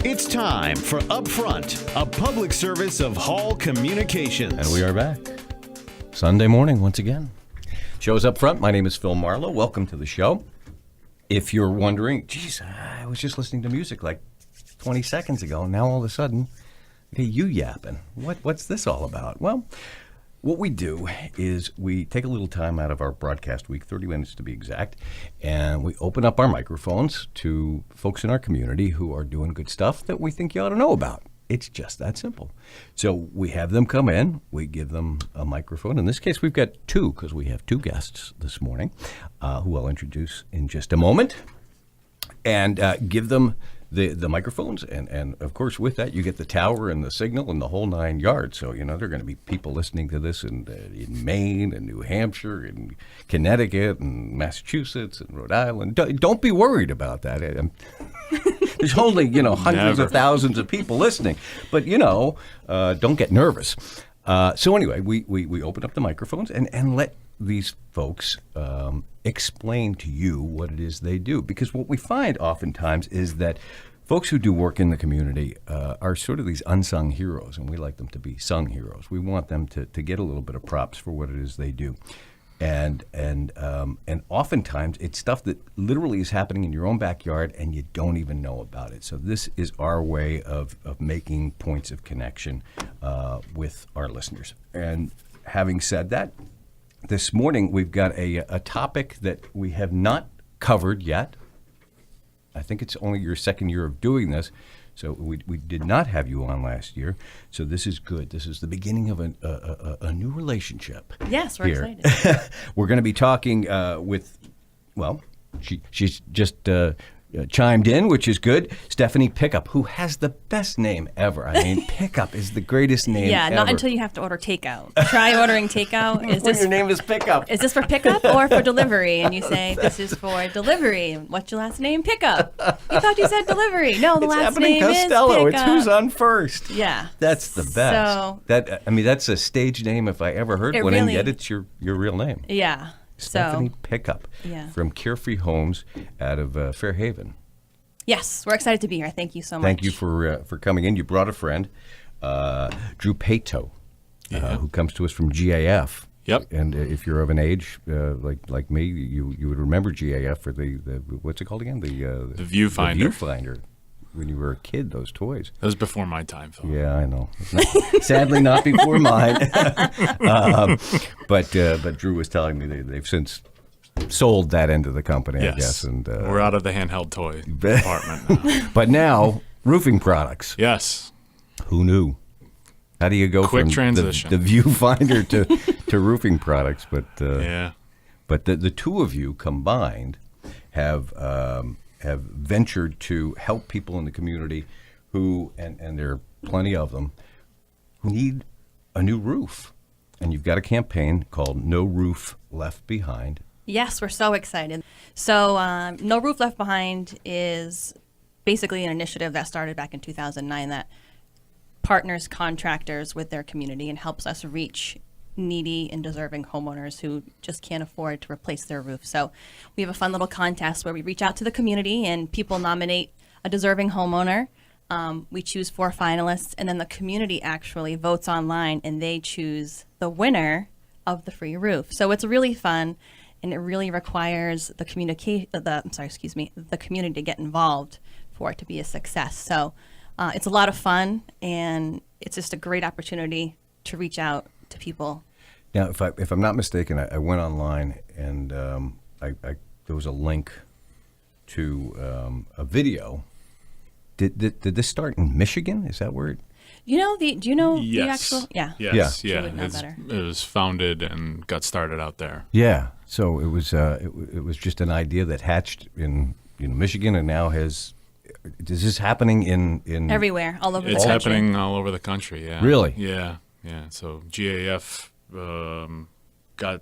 It's time for Upfront, a public service of Hall Communications. And we are back. Sunday morning once again. Show's Up Front. My name is Phil Marlowe. Welcome to the show. If you're wondering, geez, I was just listening to music like 20 seconds ago, and now all of a sudden, hey, you yapping. What's this all about? Well, what we do is we take a little time out of our broadcast week, 30 minutes to be exact, and we open up our microphones to folks in our community who are doing good stuff that we think you ought to know about. It's just that simple. So we have them come in. We give them a microphone. In this case, we've got two because we have two guests this morning who I'll introduce in just a moment, and give them the microphones, and of course with that you get the tower and the signal and the whole 9 yards. So there are going to be people listening to this in Maine and New Hampshire and Connecticut and Massachusetts and Rhode Island. Don't be worried about that. There's only hundreds of thousands of people listening, but don't get nervous. So anyway, we open up the microphones and let these folks explain to you what it is they do. Because what we find oftentimes is that folks who do work in the community are sort of these unsung heroes, and we like them to be sung heroes. We want them to get a little bit of props for what it is they do. And oftentimes it's stuff that literally is happening in your own backyard and you don't even know about it. So this is our way of making points of connection with our listeners. And having said that, this morning we've got a topic that we have not covered yet. I think it's only your second year of doing this, so we did not have you on last year. So this is good. This is the beginning of a new relationship. Yes, we're excited. We're going to be talking with, she's just chimed in, which is good, Stephanie Pickup, who has the best name ever. I mean, Pickup is the greatest name ever. Yeah, not until you have to order takeout. Try ordering takeout. When your name is Pickup. Is this for pickup or for delivery? And you say, this is for delivery. What's your last name? Pickup. You thought you said delivery. No, the last name Costello. is Pickup. It's who's on first. Yeah. That's the best. So, that's a stage name if I ever heard one, and yet it's your real name. Yeah. Stephanie Pickup from Carefree Homes out of Fairhaven. Yes, we're excited to be here. Thank you so much. Thank you for coming in. You brought a friend, Drew Pato, who comes to us from GAF. Yep. And if you're of an age like me, you would remember GAF for the what's it called again? The viewfinder. The viewfinder. When you were a kid, those toys. That was before my time, Phil. Yeah, I know. Sadly, not before mine. But Drew was telling me they've since sold that end of the company, yes. I guess. And we're out of the handheld toy department now. But now, roofing products. Yes. Who knew? How do you go Quick from transition. the viewfinder to roofing products? But yeah. But the two of you combined have ventured to help people in the community who, and there are plenty of them, who need a new roof. And you've got a campaign called No Roof Left Behind. Yes, we're so excited. So No Roof Left Behind is basically an initiative that started back in 2009 that partners contractors with their community and helps us reach needy and deserving homeowners who just can't afford to replace their roof. So we have a fun little contest where we reach out to the community and people nominate a deserving homeowner. We choose 4 finalists, and then the community actually votes online and they choose the winner of the free roof. So it's really fun, and it really requires the community to get involved for it to be a success. So it's a lot of fun, and it's just a great opportunity to reach out to people. Now, if I'm not mistaken, I went online and there was a link to a video. Did this start in Michigan? Is that where it? Do you know the Yes. actual? Yeah. Yes. She Yeah. would know better. It was founded and got started out there. Yeah. So it was just an idea that hatched in Michigan, and now is this happening in Everywhere, all over the It's country. happening all over the country. Yeah. Really? Yeah. Yeah. So GAF got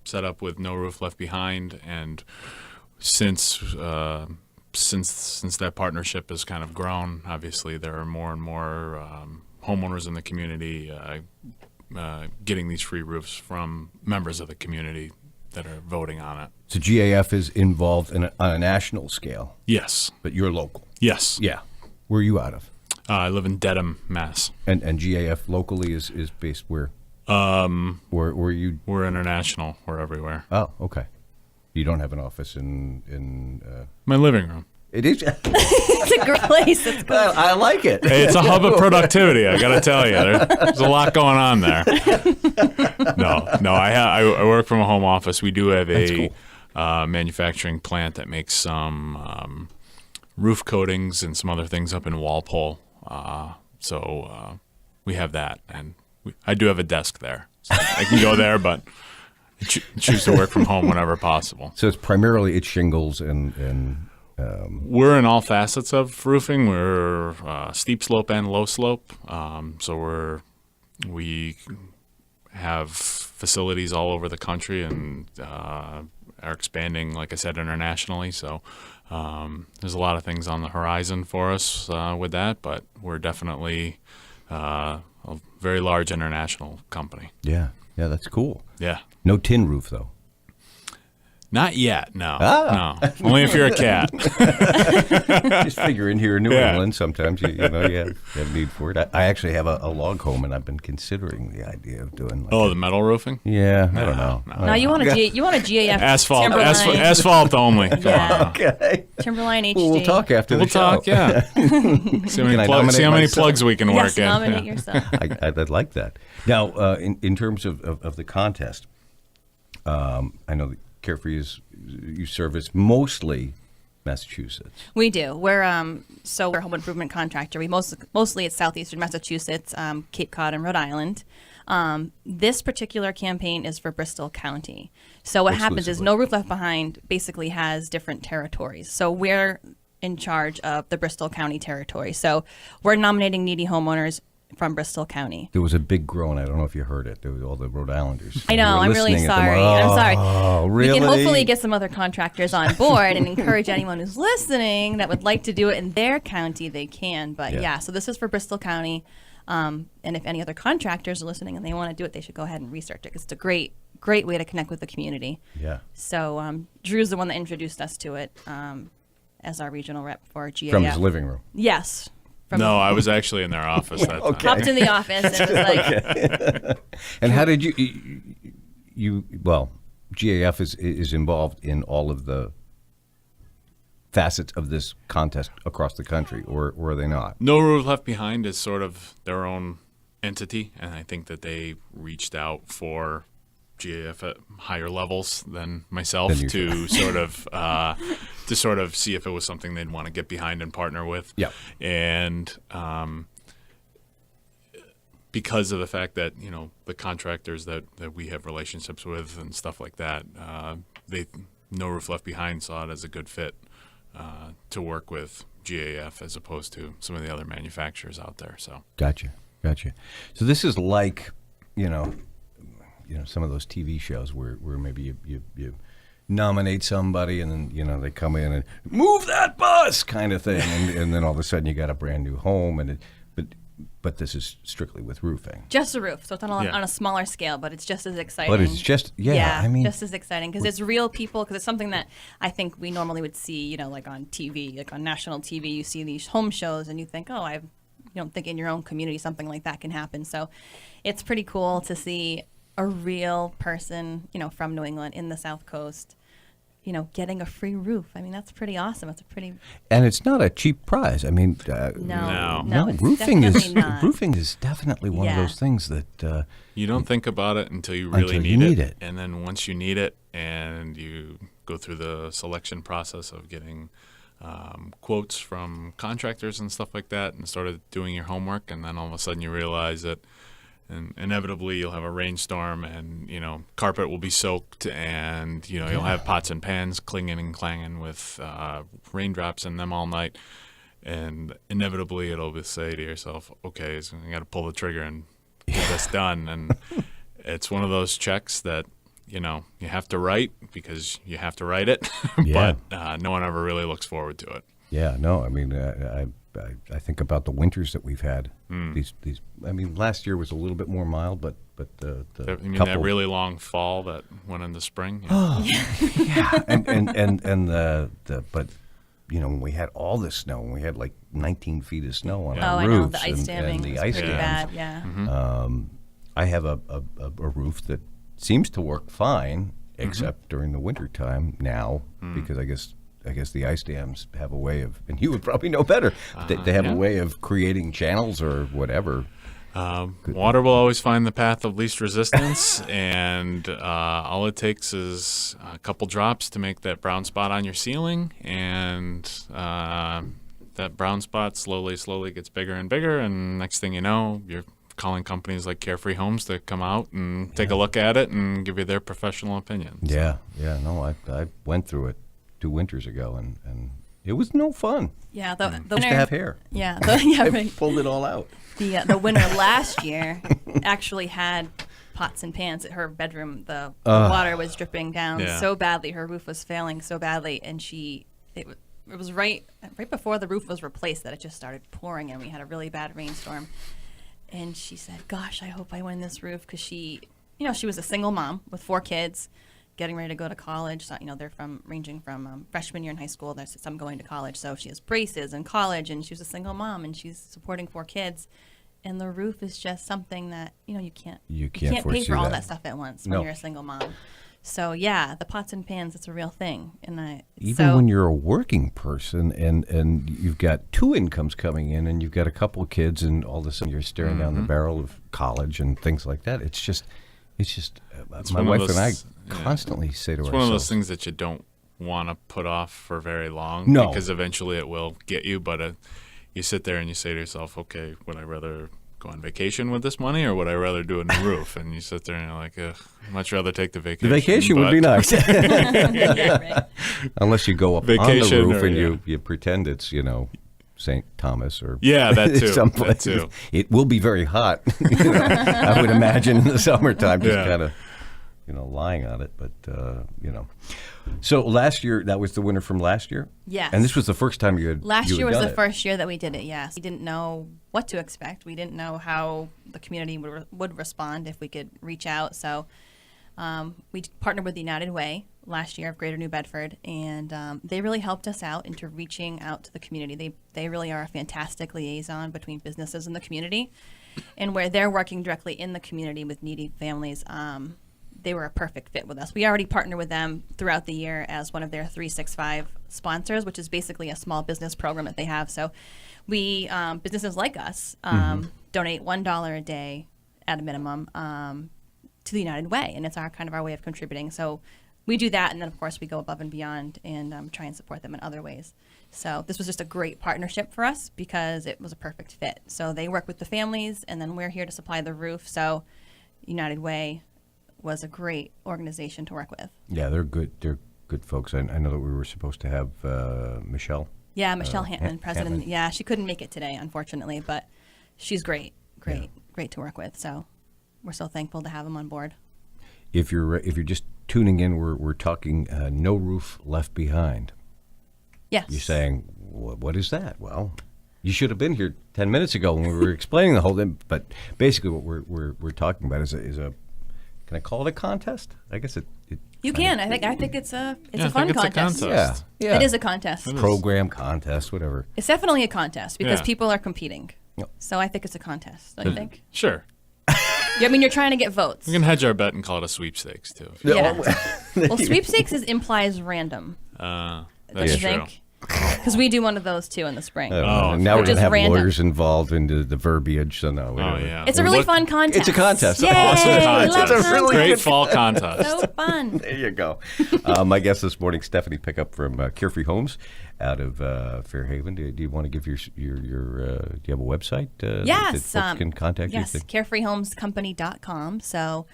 set up with No Roof Left Behind, and since that partnership has kind of grown, obviously there are more and more homeowners in the community getting these free roofs from members of the community that are voting on it. So GAF is involved on a national scale. Yes. But you're local. Yes. Yeah. Where are you out of? I live in Dedham, Mass. And GAF locally is based where? Where you? We're international. We're everywhere. Oh, okay. You don't have an office in My living room. It is. It's a great place. It's cool. I like it. Hey, it's a hub of productivity. I got to tell you, there's a lot going on there. No. I work from a home office. We do have a manufacturing plant that makes some roof coatings and some other things up in Walpole. So we have that, and I do have a desk there. So I can go there, but I choose to work from home whenever possible. So it's primarily shingles and. We're in all facets of roofing. We're steep slope and low slope. So we have facilities all over the country and are expanding, like I said, internationally. So there's a lot of things on the horizon for us with that, but we're definitely a very large international company. Yeah, that's cool. Yeah. No tin roof though. Not yet, no. No. Only if you're a cat. Just figure in here in New England, sometimes you have need for it. I actually have a log home, and I've been considering the idea of doing. The metal roofing? Yeah, I don't know. No, you want a GAF asphalt, Timberline. asphalt only. Come on. Okay. Timberline HD. Well, we'll talk after the show. Talk, yeah. See how many plugs we can work in. Nominate yourself. I'd like that. Now, in terms of the contest, I know that Carefree you service mostly Massachusetts. We do. We're we're a home improvement contractor. We mostly it's southeastern Massachusetts, Cape Cod, and Rhode Island. This particular campaign is for Bristol County. So what happens is No Roof Left Behind basically has different territories. So we're in charge of the Bristol County territory. So we're nominating needy homeowners from Bristol County. There was a big groan. I don't know if you heard it. There was all the Rhode Islanders. I know. I'm really sorry. I'm sorry. Oh, really? We can hopefully get some other contractors on board and encourage anyone who's listening that would like to do it in their county, they can. But so this is for Bristol County. And if any other contractors are listening and they want to do it, they should go ahead and research it because it's a great way to connect with the community. Yeah. So Drew's the one that introduced us to it as our regional rep for GAF. From his living room. Yes. No, I was actually in their office that time. Popped in the office and was like... And how did you GAF is involved in all of the facets of this contest across the country, or are they not? No Roof Left Behind is sort of their own entity, and I think that they reached out for GAF at higher levels than myself to sort of see if it was something they'd want to get behind and partner with. Yeah. And because of the fact that the contractors that we have relationships with and stuff like that, No Roof Left Behind saw it as a good fit to work with GAF as opposed to some of the other manufacturers out there. So Gotcha. So this is like some of those TV shows where maybe you nominate somebody and then they come in and move that bus kind of thing, and then all of a sudden you got a brand new home, but this is strictly with roofing. Just a roof, so it's on a smaller scale, but it's just as exciting. But it's just just as exciting because it's real people. Because it's something that I think we normally would see, like on TV, like on national TV. You see these home shows, and you think, you don't think in your own community something like that can happen. So it's pretty cool to see a real person, from New England in the South Coast, getting a free roof. I mean, that's pretty awesome. And it's not a cheap prize. I mean, no, roofing not. Roofing is definitely one of those things that you don't think about it until you really need it. And then once you need it, and you go through the selection process of getting quotes from contractors and stuff like that, and started doing your homework, and then all of a sudden you realize that. And inevitably, you'll have a rainstorm, and carpet will be soaked, and you'll have pots and pans clinging and clanging with raindrops in them all night. And inevitably, it'll just say to yourself, "Okay, so I got to pull the trigger and get this done." And it's one of those checks that you have to write because you have to write it, but no one ever really looks forward to it. Yeah, no, I mean, I think about the winters that we've had. These. I mean, last year was a little bit more mild, but the you mean couple, that really long fall that went into spring? Yeah, and but when we had all this snow, when we had like 19 feet of snow on Oh, our I know. roofs The ice damming and the was ice pretty dams. bad. Yeah. I have a roof that seems to work fine, except during the winter time now, because I guess the ice dams have a way of, and you would probably know better, they have a way of creating channels or whatever. Water will always find the path of least resistance, and all it takes is a couple drops to make that brown spot on your ceiling, and that brown spot slowly gets bigger and bigger, and next thing you know, you're calling companies like Carefree Homes to come out and take a look at it and give you their professional opinion. Yeah, no, I went through it 2 winters ago, and it was no fun. Yeah. The I used winter. to have hair. Yeah. I Right. pulled it all out. The winter last year actually had pots and pans at her bedroom. The water was dripping down so badly. Her roof was failing so badly, and it was right before the roof was replaced that it just started pouring, and we had a really bad rainstorm. And she said, "Gosh, I hope I win this roof," because she was a single mom with 4 kids, getting ready to go to college. So, they're ranging from freshman year in high school. There's some going to college. So she has braces in college, and she was a single mom, and she's supporting 4 kids. And the roof is just something that you can't pay foresee for all that. that stuff at once No. when you're a single mom. So yeah, the pots and pans, it's a real thing. And Even when you're a working person and you've got 2 incomes coming in and you've got a couple of kids and all of a sudden you're staring down the barrel of college and things like that, it's just my one of wife those- and I yeah. constantly say to It's ourselves, one of those things that you don't want to put off for very long, No. because eventually it will get you. But you sit there and you say to yourself, okay, would I rather go on vacation with this money, or would I rather do a new roof? And you sit there and you're like, ugh, I'd much rather take the vacation. the vacation would be but- nice. yeah, right. Unless you go up on Vacation the roof or- and yeah. you pretend it's, St. Thomas or Yeah, that too. someplace. That too. It will be very hot, I would imagine, in the summertime, just Yeah. kind of, lying on it. But, So last year, that was the winter from last year? Yes. And this was the first time you had Last you had year was done the it. first year that we did it, yes. We didn't know what to expect. We didn't know how the community would respond if we could reach out. So we partnered with the United Way last year of Greater New Bedford, and they really helped us out into reaching out to the community. They really are a fantastic liaison between businesses and the community. And where they're working directly in the community with needy families, they were a perfect fit with us. We already partner with them throughout the year as one of their 365 sponsors, which is basically a small business program that they have. So we, businesses like us, donate $1 a day at a minimum to the United Way, and it's our way of contributing. So we do that, and then of course we go above and beyond and try and support them in other ways. So this was just a great partnership for us because it was a perfect fit. So they work with the families, and then we're here to supply the roof. So United Way was a great organization to work with. Yeah, they're good. They're good folks. I know that we were supposed to have Michelle. Yeah, Michelle Hantman, president. Hantman. Yeah, she couldn't make it today, unfortunately, but she's great to work with. So we're so thankful to have them on board. If you're just tuning in, we're talking No Roof Left Behind. Yes. You're saying, what is that? Well, you should have been here 10 minutes ago when we were explaining the whole thing. But basically, what we're talking about is a can I call it a contest? I guess it You can. I think it's a Yeah, I fun think it's a contest. contest. Yeah. It is a contest. Program, contest, whatever. It's definitely a contest because Yeah. people are competing. Yep. So I think it's a contest. Don't you think? Sure. You're trying to get votes. We can hedge our bet and call it a sweepstakes too. Yeah. Well, sweepstakes implies random. That's Don't you true. think? Because we do one of those too in the spring. Oh, now we're Which going is to have random. lawyers involved into the verbiage, so no. we Oh don't. yeah. It's a really What- fun contest. It's a contest. Yay! Awesome I contest. love It's a really Great contests. fall contest. So fun. There you go. My guest this morning, Stephanie Pickup from Carefree Homes out of Fairhaven. Do you want to give your do you have a website Yes. that folks can contact Yes, you? carefreehomescompany.com. So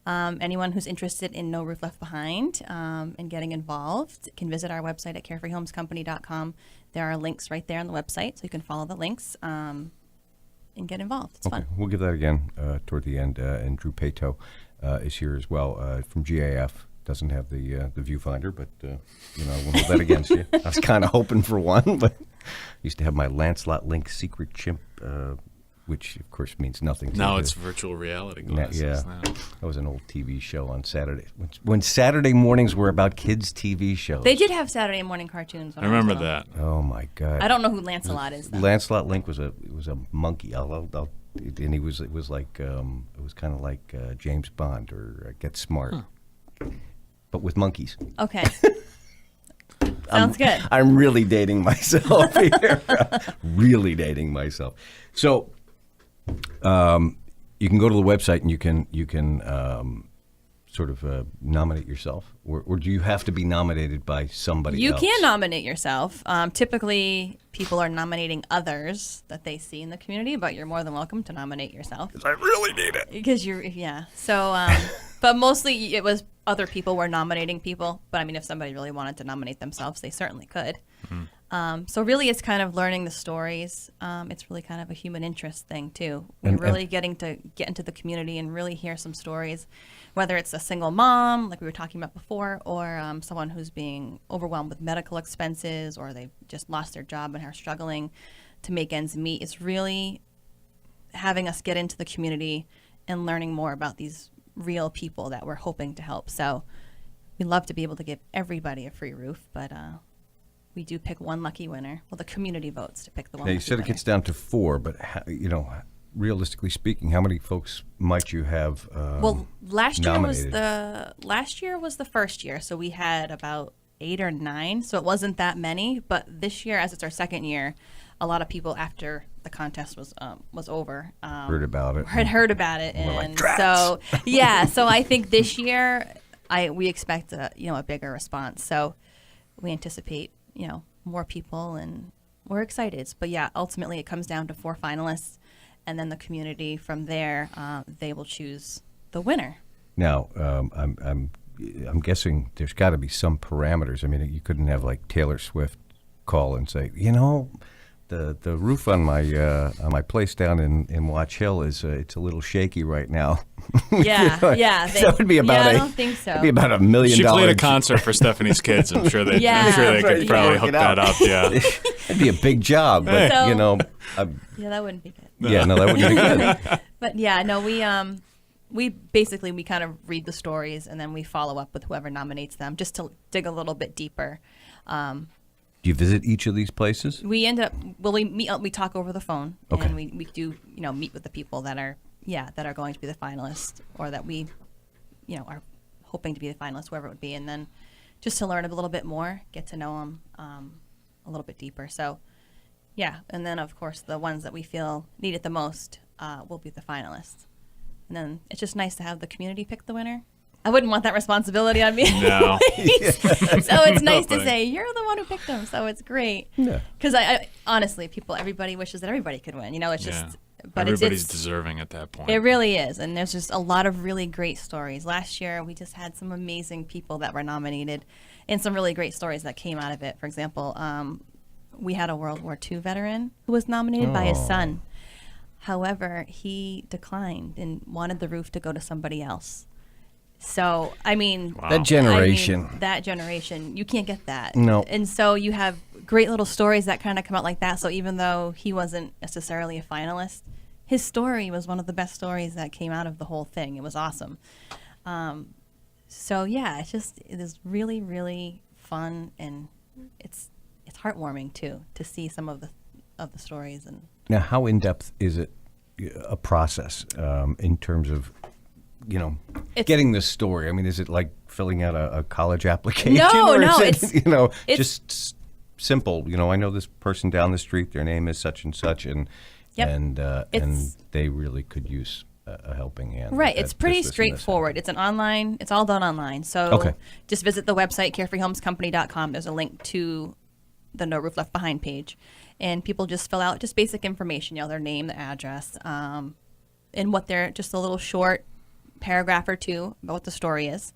anyone who's interested in No Roof Left Behind and getting involved can visit our website at carefreehomescompany.com. There are links right there on the website, so you can follow the links and get involved. It's Okay, fun. we'll give that again toward the end. And Drew Pato is here as well from GAF. Doesn't have the viewfinder, but we'll hold that against you. I was kind of hoping for one, but I used to have my Lancelot Link secret chimp which of course means nothing to Now you. it's virtual reality glasses. Yeah, now. that was an old TV show on Saturday. When Saturday mornings were about kids' TV shows. They did have Saturday morning cartoons. When I remember was little. that. Oh my God! I don't know who Lancelot is, though. Lancelot Link was a monkey. And it was kind of like James Bond or Get Smart, but with monkeys. Okay. Sounds good. I'm really dating myself here. Really dating myself. So, you can go to the website and you can sort of nominate yourself, or do you have to be nominated by somebody You else? can nominate yourself. Typically, people are nominating others that they see in the community, but you're more than welcome to nominate yourself. I really need it. Because yeah. So, but mostly it was other people were nominating people. But I mean, if somebody really wanted to nominate themselves, they certainly could. So really, it's kind of learning the stories. It's really kind of a human interest thing too. We're really getting to get into the community and really hear some stories, whether it's a single mom, like we were talking about before, or someone who's being overwhelmed with medical expenses, or they've just lost their job and are struggling to make ends meet. It's really having us get into the community and learning more about these real people that we're hoping to help. So we'd love to be able to give everybody a free roof, but we do pick one lucky winner. Well, the community votes to pick the one Now, lucky you said winner. it gets down to 4, but realistically speaking, how many folks might you have Well, last year nominated? was the first year, so we had about 8 or 9, so it wasn't that many. But this year, as it's our second year, a lot of people after the contest was over heard about it? had heard about it, We're like, and "Drats." so yeah. So I think this year, we expect a bigger response. So we anticipate more people, and we're excited. But yeah, ultimately it comes down to 4 finalists, and then the community from there, they will choose the winner. Now, I'm guessing there's got to be some parameters. I mean, you couldn't have like Taylor Swift call and say, the roof on my place down in Watch Hill is it's a little shaky right now. Yeah, that would be about I don't think so. It'd be about $1 million. She played a concert for Stephanie's kids. I'm sure they could probably hook that up. Yeah, It'd be a big job, but So- yeah, that wouldn't be good. that wouldn't be good. But yeah, no, we basically we kind of read the stories and then we follow up with whoever nominates them just to dig a little bit deeper. Do you visit each of these places? We end up we talk over the phone, Okay. and we do meet with the people that are going to be the finalists, or that we are hoping to be the finalists, whoever it would be, and then just to learn a little bit more, get to know them a little bit deeper. So yeah, and then of course the ones that we feel need it the most will be the finalists, and then it's just nice to have the community pick the winner. I wouldn't want that responsibility on me. No. So it's nice to Nobody. say you're the one who picked them. So it's great. Yeah. Because I honestly, everybody wishes that everybody could win. It's just, but everybody's it's deserving at that point. it really is, and there's just a lot of really great stories. Last year, we just had some amazing people that were nominated, and some really great stories that came out of it. For example, we had a World War II veteran who was nominated by his son. However, he declined and wanted the roof to go to somebody else. So, I mean, Wow. That generation. that generation, you can't get that. No. And so you have great little stories that kind of come out like that. So even though he wasn't necessarily a finalist, his story was one of the best stories that came out of the whole thing. It was awesome. So yeah, it is really, really fun, and it's heartwarming too to see some of the stories. And Now, how in depth is it a process in terms of It's- getting this story? I mean, is it like filling out a college application? No, or no, is it, it's- just simple. I know this person down the street. Their name is such and such, and Yep. and It's- they really could use a helping hand. Right, at it's pretty this, and this, straightforward. It's it's all done online. So Okay. just visit the website, carefreehomescompany.com. There's a link to the No Roof Left Behind page, and people just fill out just basic information, their name, the address, and what they're, just a little short paragraph or two about what the story is.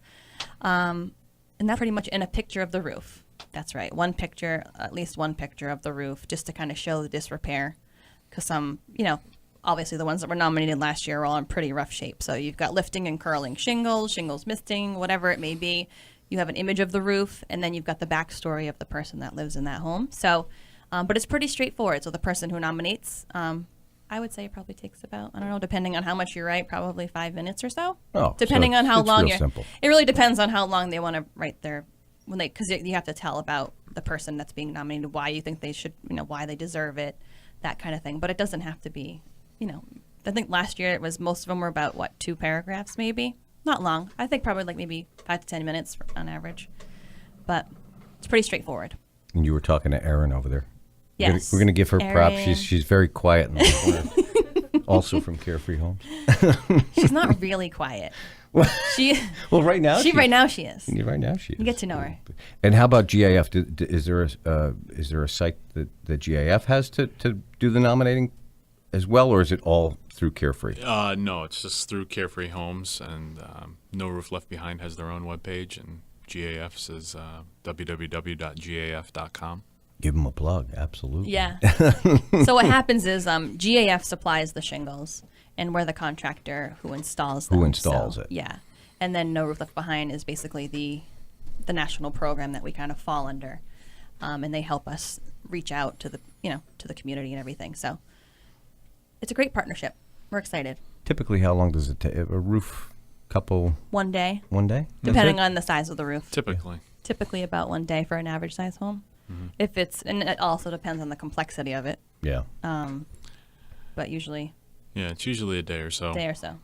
And that's pretty much in a picture of the roof. That's right. At least one picture of the roof, just to kind of show the disrepair. Because some, obviously the ones that were nominated last year are all in pretty rough shape. So you've got lifting and curling shingles misting, whatever it may be. You have an image of the roof, and then you've got the backstory of the person that lives in that home. So, but it's pretty straightforward. So the person who nominates, I would say it probably takes about, I don't know, depending on how much you write, probably 5 minutes or so. Oh, depending so on how it's long real you're. simple. It really depends on how long they want to write their, because you have to tell about the person that's being nominated, why you think they should, why they deserve it, that kind of thing. But it doesn't have to be, I think last year most of them were about 2 paragraphs maybe. Not long. I think probably like maybe 5 to 10 minutes on average. But it's pretty straightforward. And you were talking to Erin over there. Yes. We're going to give her props. Erin. She's very quiet in the corner. Also from Carefree Homes. She's not really quiet. She Well, right now right now she is. Right now she is. You get to know her. And how about GAF? Is there a site that GAF has to do the nominating as well, or is it all through Carefree? No, it's just through Carefree Homes, and No Roof Left Behind has their own webpage, and GAF's is www.gaf.com. Give them a plug, absolutely. Yeah. So what happens is GAF supplies the shingles, and we're the contractor who installs them. Who installs So, it. Yeah. And then No Roof Left Behind is basically the national program that we kind of fall under, and they help us reach out to the to the community and everything. So it's a great partnership. We're excited. Typically, how long does it take? A roof couple? 1 day, One day? depending on the size of the roof. Typically. Typically about 1 day for an average size home. Mm-hmm. And it also depends on the complexity of it, Yeah. but usually Yeah, it's usually a day or so. a day or so.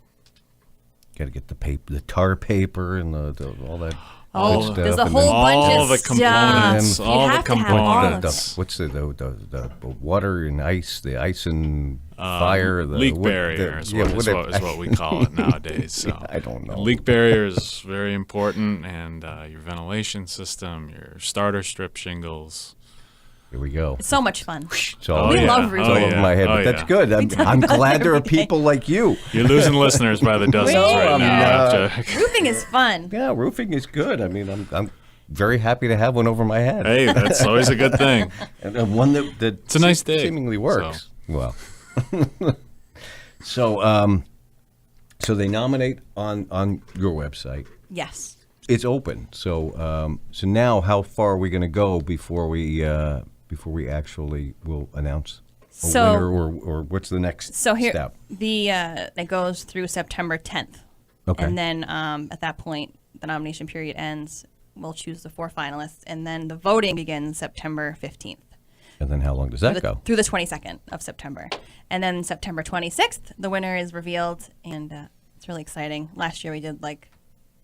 Got to get the paper, the tar paper, and the all that. Oh, good stuff, there's a and whole then bunch all of the stuff. components, You all the have to have all of components. it. what's the water and ice, the ice and fire, the leak what- barrier is what we call it nowadays. So I don't know. Leak barrier is very important, and your ventilation system, your starter strip shingles. Here we go. It's so much fun. It's all, We it's love all roofing. over my head, but that's good. I'm glad there are people like you. You're losing listeners by the dozens right now. Roofing is fun. Yeah, roofing is good. I mean, I'm very happy to have one over my head. Hey, that's always a good thing. And one that It's a nice day. seemingly works. Well, so they nominate on your website. Yes. It's open. So now, how far are we going to go before we actually will announce a winner, or what's the next So here, step? it goes through September 10th. Okay. And then at that point, the nomination period ends. We'll choose the 4 finalists, and then the voting begins September 15th. And then how long does that go? Through the 22nd of September. And then September 26th, the winner is revealed, and it's really exciting. Last year we did like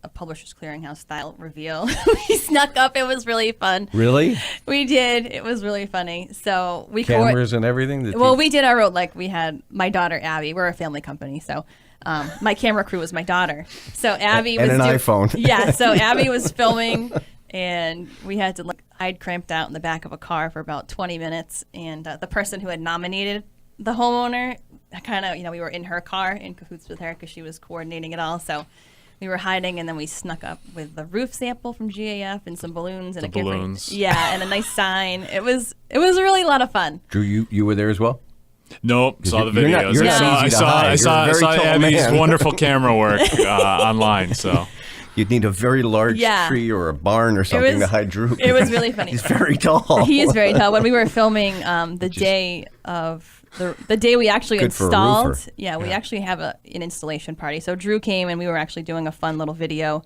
a Publishers Clearinghouse style reveal. We snuck up. It was really fun. Really? We did. It was really funny. So we Cameras and everything? we did our own, like we had my daughter Abby. We're a family company, so my camera crew was my daughter. So Abby and was an iPhone. Yeah, so Abby was filming, and we had to hide cramped out in the back of a car for about 20 minutes. And the person who had nominated the homeowner, kind of, we were in her car in cahoots with her because she was coordinating it all. So we were hiding, and then we snuck up with the roof sample from GAF and some balloons and The balloons. and a nice sign. It was really a lot man. Drew, you were there as well? Nope, saw the you're not- videos. you're not I easy to saw hide. You're a very tall Abby's man. wonderful camera work online. So You'd need a very large Yeah. tree or a barn or something to hide Drew. It was really funny. He's very tall. He is very tall. When we were filming the day of the day we actually Good for a installed, roofer. we actually have an installation party. So Drew came, and we were actually doing a fun little video,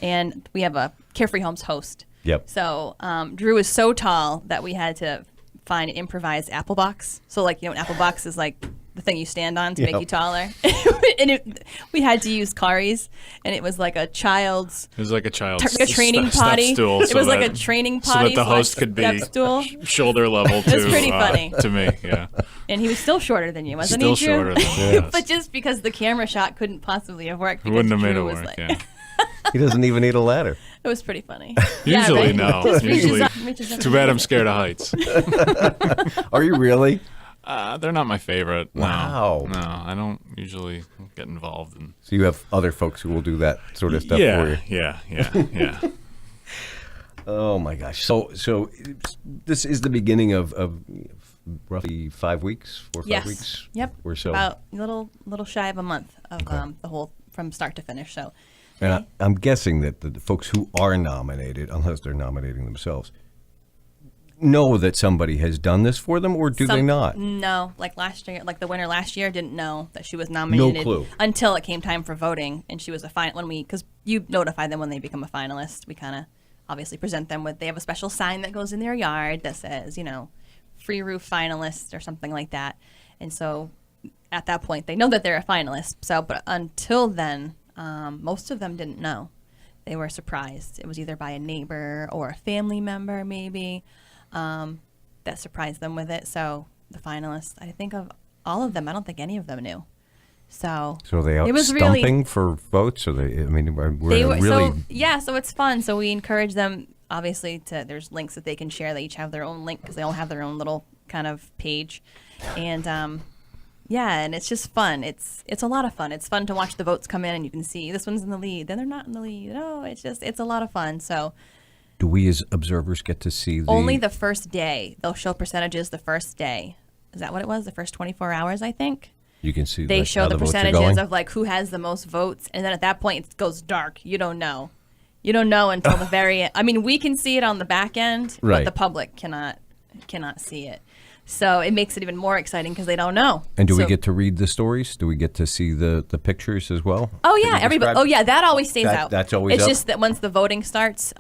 and we have a Carefree Homes host. Yep. So Drew is so tall that we had to find an improvised apple box. So an apple box is like the thing you stand on to make Yep. you taller. And we had to use Kari's, and it was like a child's it was like a child's like a training step potty. stool. It so was like that- a training so potty. that the host slash could be step stool. shoulder level to, That's pretty funny. to me. Yeah, And he was still shorter than you, wasn't still he, Drew? shorter than me. Yes. But just because the camera shot couldn't possibly have worked. It because wouldn't have made Drew it was work. like- Yeah. He doesn't even need a ladder. It was pretty funny. Usually, right? no. Just reaches Usually, up- reaches up too and bad I'm does it. scared of heights. Are you really? They're not my favorite. No. Wow. No, I don't usually get involved in. So you have other folks who will do that sort of stuff yeah, for you. yeah. Oh my gosh. So this is the beginning of roughly 5 weeks, 4 or 5 Yes. weeks. Yep. Or so. About a little shy of a month of the whole from start to finish. So And I'm guessing that the folks who are nominated, unless they're nominating themselves, know that somebody has done this for them, or do they not? No, like last year, like the winner last year didn't know that she was nominated. No clue. Until it came time for voting, and she was a because you notify them when they become a finalist. We kind of obviously present them with, they have a special sign that goes in their yard that says, free roof finalist or something like that. And so at that point, they know that they're a finalist. So, but until then, most of them didn't know. They were surprised. It was either by a neighbor or a family member, maybe, that surprised them with it. So the finalists, I think of all of them, I don't think any of them knew. So they out it was stumping really, for votes? Or so it's fun. So we encourage them, obviously, there's links that they can share. They each have their own link because they all have their own little kind of page. And and it's just fun. It's a lot of fun. It's fun to watch the votes come in, and you can see this one's in the lead, then they're not in the lead. No, it's a lot of fun. So do we as observers get to see only the first day? They'll show percentages the first day. Is that what it was? The first 24 hours, I think. You can see they show the votes percentages of like who has the most votes, and then at that point it goes dark. You don't know until the very end. I mean, we can see it on the back end, right, but the public cannot see it. So it makes it even more exciting because they don't know. And do we get to read the stories? Do we get to see the pictures as well? Oh yeah, everybody. Oh yeah, that always stays out. That's always. It's up? Just that once the voting starts,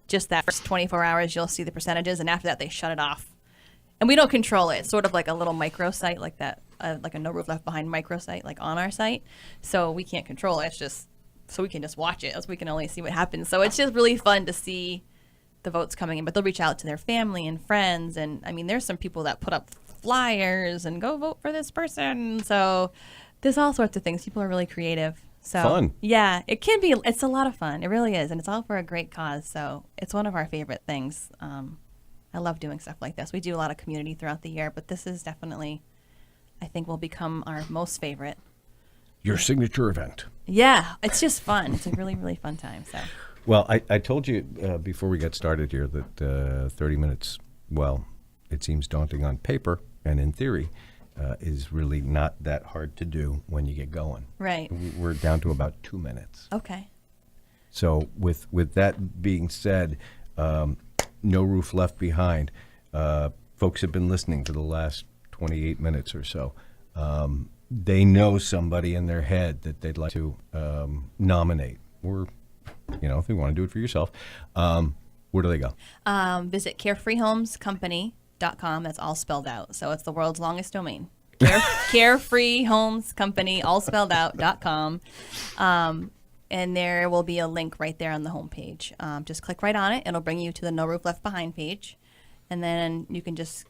just that first 24 hours, you'll see the percentages, and after that, they shut it off. And we don't control it. It's sort of like a little microsite, like that, like a No Roof Left Behind microsite, like on our site. So we can't control it. It's just so we can just watch it, as we can only see what happens. So it's just really fun to see the votes coming in. But they'll reach out to their family and friends, and I mean, there's some people that put up flyers and go vote for this person. So there's all sorts of things. People are really creative. So fun. Yeah, it can be. It's a lot of fun. It really is, and it's all for a great cause. So it's one of our favorite things. I love doing stuff like this. We do a lot of community throughout the year, but this is definitely, I think, will become our most favorite. Your signature event. Yeah, it's just fun. It's a really, really fun time. So. Well, I told you before we got started here that 30 minutes, well, it seems daunting on paper and in theory, is really not that hard to do when you get going. Right. We're down to about 2 minutes. Okay. So with that being said, No Roof Left Behind, folks have been listening for the last 28 minutes or so. They know somebody in their head that they'd like to nominate, or if you want to do it for yourself. Where do they go? Visit carefreehomescompany.com. That's all spelled out. So it's the world's longest domain. Carefreehomescompany, all spelled out.com. And there will be a link right there on the homepage. Just click right on it. It'll bring you to the No Roof Left Behind page. And then you can just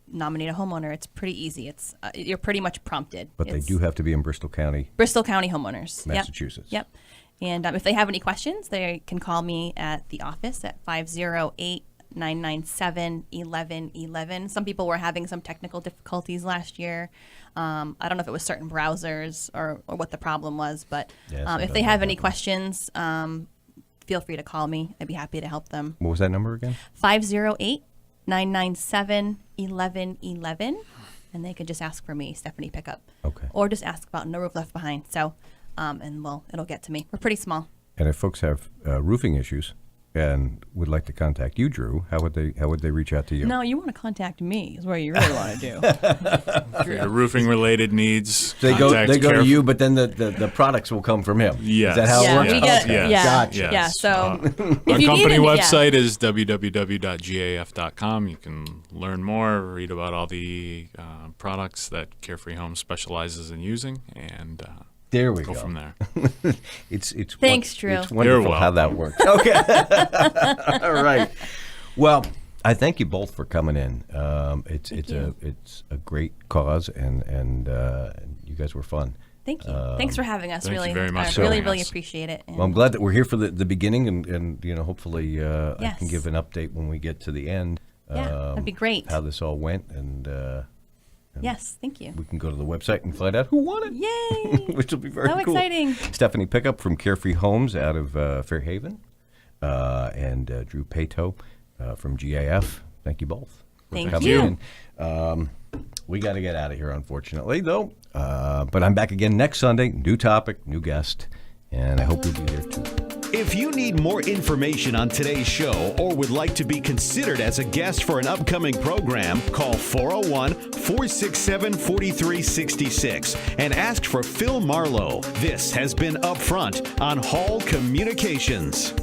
nominate a homeowner. It's pretty easy. It's you're pretty much prompted. But they do have to be in Bristol County. Bristol County homeowners. Massachusetts. Yep. And if they have any questions, they can call me at the office at 508-997-1111. Some people were having some technical difficulties last year. I don't know if it was certain browsers or what the problem was, but if they have any questions, feel free to call me. I'd be happy to help them. What was that number again? 508-997-1111. And they could just ask for me, Stephanie Pickup. Okay. Or just ask about No Roof Left Behind. So, it'll get to me. We're pretty small. And if folks have roofing issues and would like to contact you, Drew, how would they reach out to you? No, you want to contact me is what you really want to do. For your roofing related needs, they go to you, but then the products will come from him. Yes. Is that how it works? Gotcha. Yeah. So our company website is www.gaf.com. You can learn more, read about all the products that Carefree Homes specializes in using, and there we go from there. It's thanks, Drew. It's wonderful how that works. Okay. All right. Well, I thank you both for coming in. It's a great cause, and you guys were fun. Thank you. Thanks for having us. Thank really, you very much I for really, having really us. appreciate it. Well, I'm glad that we're here for the beginning, and hopefully I can give an update when we get to the end. Yeah, that'd be great. How this all went, and yes, thank you. we can go to the website and find out who won it. Yay! Which will be very So cool. exciting. Stephanie Pickup from Carefree Homes out of Fairhaven, and Drew Pato from GAF. Thank you both. for Thank coming you. in. We got to get out of here, unfortunately, though. But I'm back again next Sunday. New topic, new guest, and I hope you'll be there too. If you need more information on today's show or would like to be considered as a guest for an upcoming program, call 401-467-4366 and ask for Phil Marlowe. This has been Upfront on Hall Communications.